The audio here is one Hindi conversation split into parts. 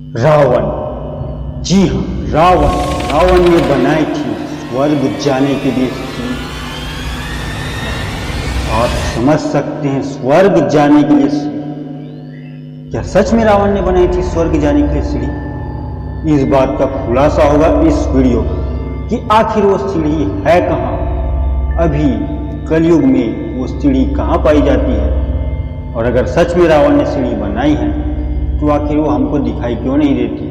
रावण, जी हाँ रावण ने बनाई थी स्वर्ग जाने के लिए सीढ़ी। आप समझ सकते हैं स्वर्ग जाने के लिए सीढ़ी। क्या सच में रावण ने बनाई थी स्वर्ग जाने के लिए सीढ़ी? इस बात का खुलासा होगा इस वीडियो में कि आखिर वो सीढ़ी है कहाँ, अभी कलयुग में वो सीढ़ी कहाँ पाई जाती है, और अगर सच में रावण ने सीढ़ी बनाई है तो आखिर वो हमको दिखाई क्यों नहीं देती,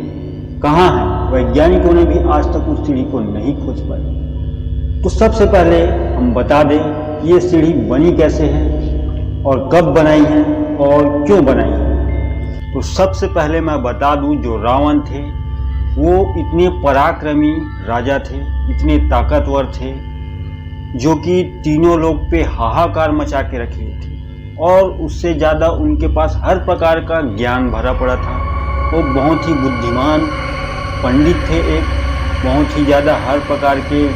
कहाँ है? वैज्ञानिकों ने भी आज तक उस सीढ़ी को नहीं खोज पाई। तो सबसे पहले हम बता दें कि ये सीढ़ी बनी कैसे है और कब बनाई है और क्यों बनाई है। तो सबसे पहले मैं बता दूं, जो रावण थे वो इतने पराक्रमी राजा थे, इतने ताकतवर थे, जो कि तीनों लोग पे हाहाकार मचा के रखे थे, और उससे ज़्यादा उनके पास हर प्रकार का ज्ञान भरा पड़ा था। वो बहुत ही बुद्धिमान पंडित थे, एक बहुत ही ज़्यादा हर प्रकार के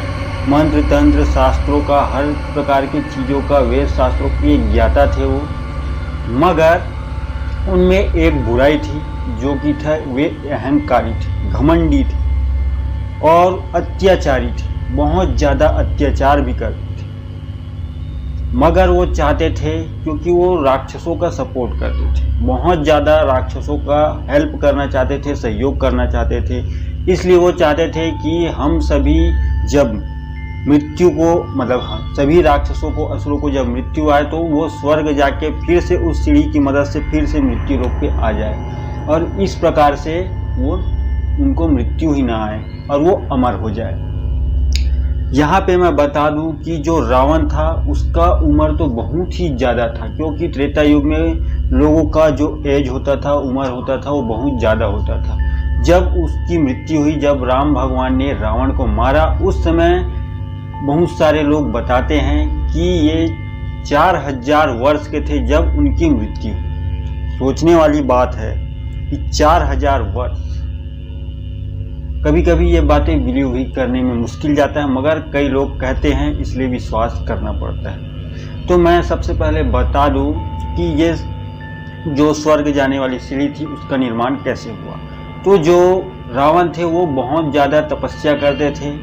मंत्र तंत्र शास्त्रों का, हर प्रकार की चीज़ों का, वेद शास्त्रों के ज्ञाता थे वो। मगर उनमें एक बुराई थी जो कि था, वे अहंकारी थे, घमंडी थे और अत्याचारी थे, बहुत ज़्यादा अत्याचार भी करते थे। मगर वो चाहते थे, क्योंकि वो राक्षसों का सपोर्ट करते थे, बहुत ज़्यादा राक्षसों का हेल्प करना चाहते थे, सहयोग करना चाहते थे, इसलिए वो चाहते थे कि हम सभी जब मृत्यु को, मतलब सभी राक्षसों को, असुरों को जब मृत्यु आए तो वो स्वर्ग जाके फिर से उस सीढ़ी की मदद से फिर से मृत्यु लोक पे आ जाए, और इस प्रकार से वो उनको मृत्यु ही ना आए और वो अमर हो जाए। यहाँ पे मैं बता दूं कि जो रावण था उसका उम्र तो बहुत ही ज़्यादा था, क्योंकि त्रेता युग में लोगों का जो एज होता था, उम्र होता था, वो बहुत ज़्यादा होता था। जब उसकी मृत्यु हुई, जब राम भगवान ने रावण को मारा, उस समय बहुत सारे लोग बताते हैं कि ये 4000 वर्ष के थे जब उनकी मृत्यु हुई। सोचने वाली बात है कि 4000 वर्ष। कभी कभी ये बातें बिलीव भी करने में मुश्किल जाता है, मगर कई लोग कहते हैं, इसलिए विश्वास करना पड़ता है। तो मैं सबसे पहले बता दूं कि ये जो स्वर्ग जाने वाली सीढ़ी थी उसका निर्माण कैसे हुआ। तो जो रावण थे वो बहुत ज़्यादा तपस्या करते थे,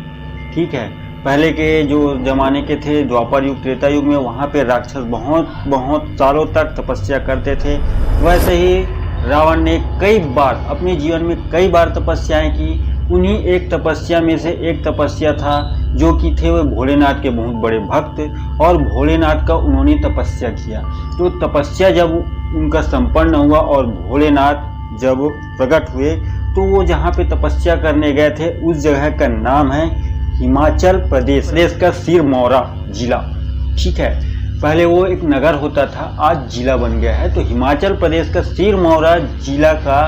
ठीक है। पहले के जो ज़माने के थे, द्वापर युग, त्रेता युग में, वहाँ पे राक्षस बहुत सालों तक तपस्या करते थे। वैसे ही रावण ने कई बार अपने जीवन में कई बार तपस्याएं की। उन्हीं एक तपस्या में से एक तपस्या था जो कि थे वो भोलेनाथ के बहुत बड़े भक्त, और भोलेनाथ का उन्होंने तपस्या किया। तो तपस्या जब उनका संपन्न हुआ और भोलेनाथ जब प्रकट हुए, तो वो जहाँ पे तपस्या करने गए थे उस जगह का नाम है हिमाचल प्रदेश का सिरमौरा जिला, ठीक है। पहले वो एक नगर होता था, आज जिला बन गया है। तो हिमाचल प्रदेश का सिरमौरा जिला का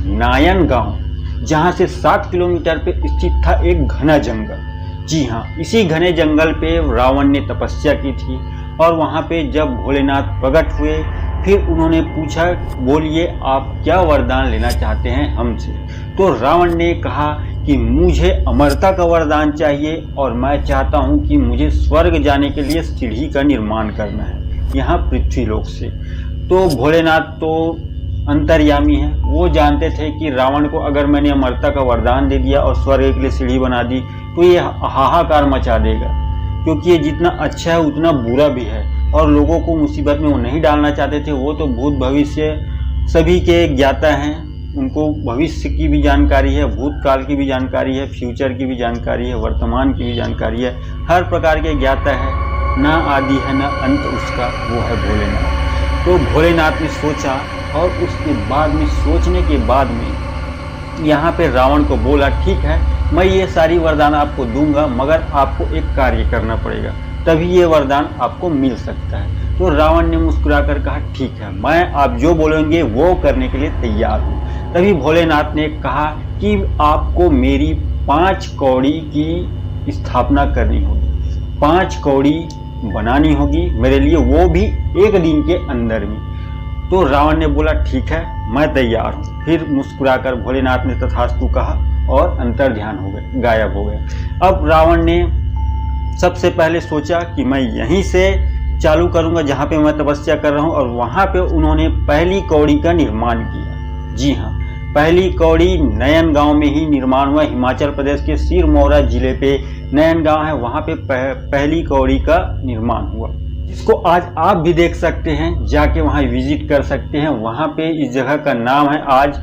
नायन गांव, जहां से 7 किलोमीटर पे स्थित था एक घना जंगल। जी हाँ, इसी घने जंगल पे रावण ने तपस्या की थी, और वहां पे जब भोलेनाथ प्रकट हुए, फिर उन्होंने पूछा, बोलिए आप क्या वरदान लेना चाहते हैं हमसे। तो रावण ने कहा कि मुझे अमरता का वरदान चाहिए, और मैं चाहता हूं कि मुझे स्वर्ग जाने के लिए सीढ़ी का निर्माण करना है यहाँ पृथ्वी लोक से। तो भोलेनाथ तो अंतर्यामी है, वो जानते थे कि रावण को अगर मैंने अमरता का वरदान दे दिया और स्वर्ग के लिए सीढ़ी बना दी तो ये हाहाकार मचा देगा, क्योंकि ये जितना अच्छा है उतना बुरा भी है, और लोगों को मुसीबत में वो नहीं डालना चाहते थे। वो तो भूत भविष्य सभी के ज्ञाता हैं, उनको भविष्य की भी जानकारी है, भूतकाल की भी जानकारी है, फ्यूचर की भी जानकारी है, वर्तमान की भी जानकारी है, हर प्रकार के ज्ञाता है, ना आदि है ना अंत उसका, वो है भोलेनाथ। तो भोलेनाथ ने सोचा, और उसके बाद में सोचने के बाद में यहाँ पे रावण को बोला, ठीक है मैं ये सारी वरदान आपको दूंगा, मगर आपको एक कार्य करना पड़ेगा, तभी ये वरदान आपको मिल सकता है। तो रावण ने मुस्कुराकर कहा, ठीक है मैं आप जो बोलेंगे वो करने के लिए तैयार हूँ। तभी भोलेनाथ ने कहा कि आपको मेरी 5 कौड़ी की स्थापना करनी होगी, 5 कौड़ी बनानी होगी मेरे लिए, वो भी 1 दिन के अंदर में। तो रावण ने बोला, ठीक है मैं तैयार हूँ। फिर मुस्कुराकर भोलेनाथ ने तथास्तु कहा और अंतर ध्यान हो गए, गायब हो गए। अब रावण ने सबसे पहले सोचा कि मैं यहीं से चालू करूंगा जहाँ पे मैं तपस्या कर रहा हूँ, और वहाँ पे उन्होंने पहली कौड़ी का निर्माण किया। जी हाँ, पहली कौड़ी नयन गांव में ही निर्माण हुआ। हिमाचल प्रदेश के सिरमौर जिले पे नयन गांव है, वहां पे पहली कौड़ी का निर्माण हुआ, जिसको आज आप भी देख सकते हैं, जाके वहां विजिट कर सकते हैं। वहां पे इस जगह का नाम है आज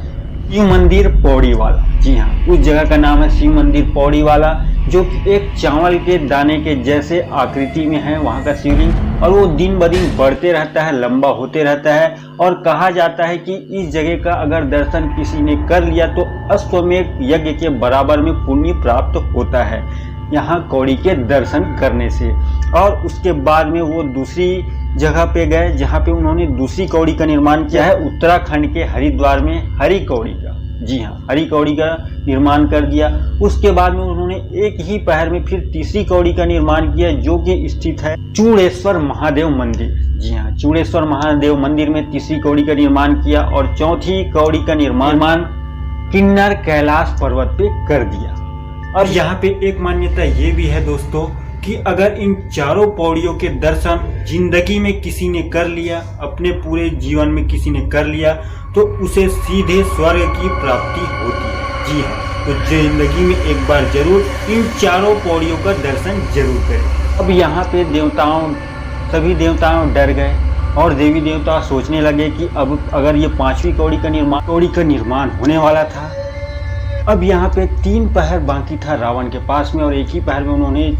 शिव मंदिर पौड़ी वाला। जी हाँ, उस जगह का नाम है शिव मंदिर पौड़ी वाला, जो कि एक चावल के दाने के जैसे आकृति में है वहाँ का शिवलिंग, और वो दिन ब दिन बढ़ते रहता है, लंबा होते रहता है। और कहा जाता है कि इस जगह का अगर दर्शन किसी ने कर लिया तो अश्वमेध यज्ञ के बराबर में पुण्य प्राप्त होता है यहाँ कौड़ी के दर्शन करने से। और उसके बाद में वो दूसरी जगह पे गए जहाँ पे उन्होंने दूसरी कौड़ी का निर्माण किया है, उत्तराखंड के हरिद्वार में हरि कौड़ी का। जी हाँ, हरि कौड़ी का निर्माण कर दिया। उसके बाद में उन्होंने एक ही पहर में फिर तीसरी कौड़ी का निर्माण किया, जो कि स्थित है चूड़ेश्वर महादेव मंदिर। जी हाँ, चूड़ेश्वर महादेव मंदिर में तीसरी कौड़ी का निर्माण किया, और चौथी कौड़ी का निर्माण किन्नर कैलाश पर्वत पे कर दिया। और यहाँ पे एक मान्यता ये भी है दोस्तों कि अगर इन चारों पौड़ियों के दर्शन जिंदगी में किसी ने कर लिया, अपने पूरे जीवन में किसी ने कर लिया, तो उसे सीधे स्वर्ग की प्राप्ति होती है। जी हाँ, तो जिंदगी में एक बार जरूर इन चारों पौड़ियों का दर्शन जरूर करें। अब यहाँ पे सभी देवताओं डर गए, और देवी देवता सोचने लगे कि अब अगर ये पांचवी कौड़ी का निर्माण होने वाला था, अब यहाँ पे 3 पहर बाकी था रावण के पास में, और एक ही पहर में उन्होंने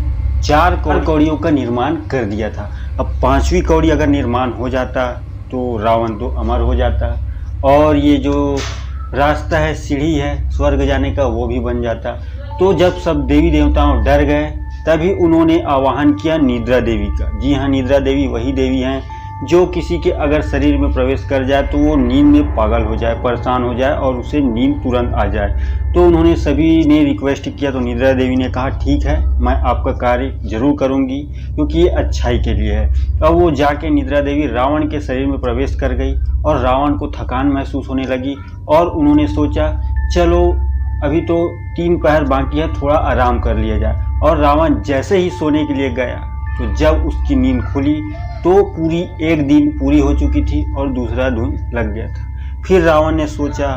4 कौड़ियों का निर्माण कर दिया था। अब 5वीं कौड़ी अगर निर्माण हो जाता तो रावण तो अमर हो जाता, और ये जो रास्ता है, सीढ़ी है स्वर्ग जाने का, वो भी बन जाता। तो जब सब देवी देवताओं डर गए, तभी उन्होंने आवाहन किया निद्रा देवी का। जी हाँ, निद्रा देवी वही देवी हैं जो किसी के अगर शरीर में प्रवेश कर जाए तो वो नींद में पागल हो जाए, परेशान हो जाए, और उसे नींद तुरंत आ जाए। तो उन्होंने सभी ने रिक्वेस्ट किया, तो निद्रा देवी ने कहा ठीक है, मैं आपका कार्य जरूर करूंगी, क्योंकि ये अच्छाई के लिए है। अब वो जाके निद्रा देवी रावण के शरीर में प्रवेश कर गई, और रावण को थकान महसूस होने लगी, और उन्होंने सोचा चलो अभी तो 3 पहर बाकी है, थोड़ा आराम कर लिया जाए। और रावण जैसे ही सोने के लिए गया, तो जब उसकी नींद खुली तो पूरी एक दिन पूरी हो चुकी थी और दूसरा दिन लग गया था। फिर रावण ने सोचा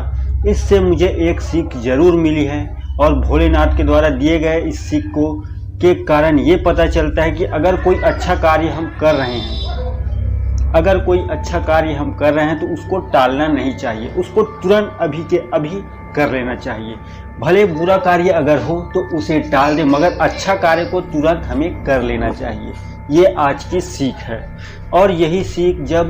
इससे मुझे एक सीख जरूर मिली है, और भोलेनाथ के द्वारा दिए गए इस सीख को के कारण ये पता चलता है कि अगर कोई अच्छा कार्य हम कर रहे हैं, तो उसको टालना नहीं चाहिए, उसको तुरंत अभी के अभी कर लेना चाहिए। भले बुरा कार्य अगर हो तो उसे टाल दे, मगर अच्छा कार्य को तुरंत हमें कर लेना चाहिए। ये आज की सीख है। और यही सीख जब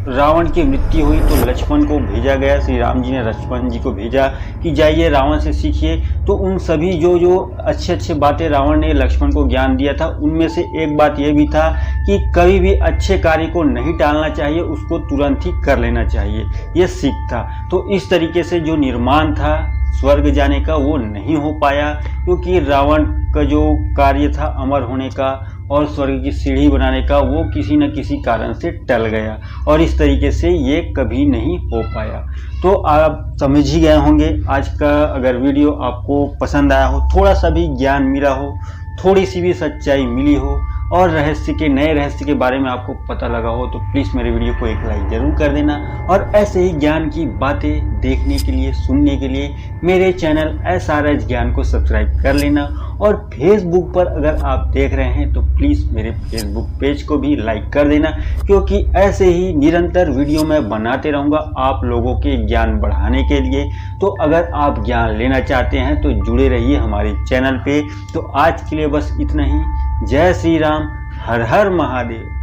रावण की मृत्यु हुई तो लक्ष्मण को भेजा गया, श्री राम जी ने लक्ष्मण जी को भेजा कि जाइए रावण से सीखिए। तो उन सभी जो अच्छे बातें रावण ने लक्ष्मण को ज्ञान दिया था, उनमें से एक बात यह भी था कि कभी भी अच्छे कार्य को नहीं टालना चाहिए, उसको तुरंत ही कर लेना चाहिए। ये सीख था। तो इस तरीके से जो निर्माण था स्वर्ग जाने का वो नहीं हो पाया, क्योंकि रावण का जो कार्य था अमर होने का और स्वर्ग की सीढ़ी बनाने का, वो किसी न किसी कारण से टल गया, और इस तरीके से ये कभी नहीं हो पाया। तो आप समझ ही गए होंगे आज का अगर वीडियो आपको पसंद आया हो, थोड़ा सा भी ज्ञान मिला हो, थोड़ी सी भी सच्चाई मिली हो, और नए रहस्य के बारे में आपको पता लगा हो, तो प्लीज़ मेरे वीडियो को एक लाइक जरूर कर देना। और ऐसे ही ज्ञान की बातें देखने के लिए, सुनने के लिए मेरे चैनल SRH ज्ञान को सब्सक्राइब कर लेना। और फेसबुक पर अगर आप देख रहे हैं तो प्लीज़ मेरे फेसबुक पेज को भी लाइक कर देना, क्योंकि ऐसे ही निरंतर वीडियो मैं बनाते रहूँगा आप लोगों के ज्ञान बढ़ाने के लिए। तो अगर आप ज्ञान लेना चाहते हैं तो जुड़े रहिए हमारे चैनल पे। तो आज के लिए बस इतना ही। जय श्री राम, हर हर महादेव।